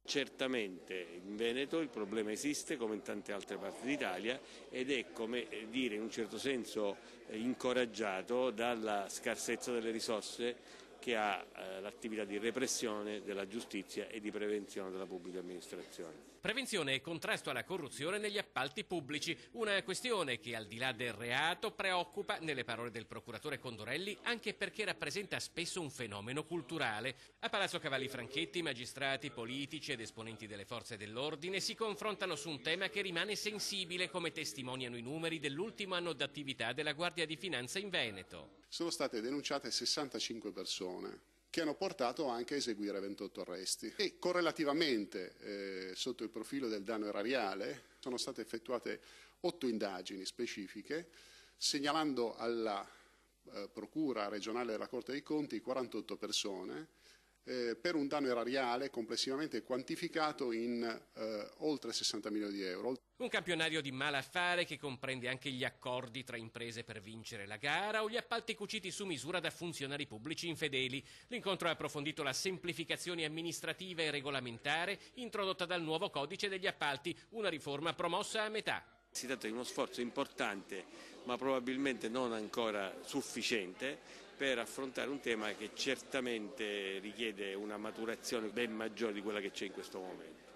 Certamente in Veneto il problema esiste come in tante altre parti d'Italia ed è, come dire, in un certo senso incoraggiato dalla scarsezza delle risorse che ha l'attività di repressione della giustizia e di prevenzione della pubblica amministrazione. Prevenzione e contrasto alla corruzione negli appalti pubblici, una questione che al di là del reato preoccupa, nelle parole del procuratore Condorelli, anche perché rappresenta spesso un fenomeno culturale. A Palazzo Cavalli Franchetti magistrati, politici ed esponenti delle forze dell'ordine si confrontano su un tema che rimane sensibile, come testimoniano i numeri dell'ultimo anno d'attività della Guardia di Finanza in Veneto. Sono state denunciate 65 persone che hanno portato anche a eseguire 28 arresti e correlativamente sotto il profilo del danno erariale sono state effettuate 8 indagini specifiche segnalando alla Procura regionale della Corte dei Conti 48 persone per un danno erariale complessivamente quantificato in oltre 60 milioni di euro. Un campionario di malaffare che comprende anche gli accordi tra imprese per vincere la gara o gli appalti cuciti su misura da funzionari pubblici infedeli. L'incontro ha approfondito la semplificazione amministrativa e regolamentare introdotta dal nuovo codice degli appalti, una riforma promossa a metà. Si tratta di uno sforzo importante, ma probabilmente non ancora sufficiente, per affrontare un tema che certamente richiede una maturazione ben maggiore di quella che c'è in questo momento.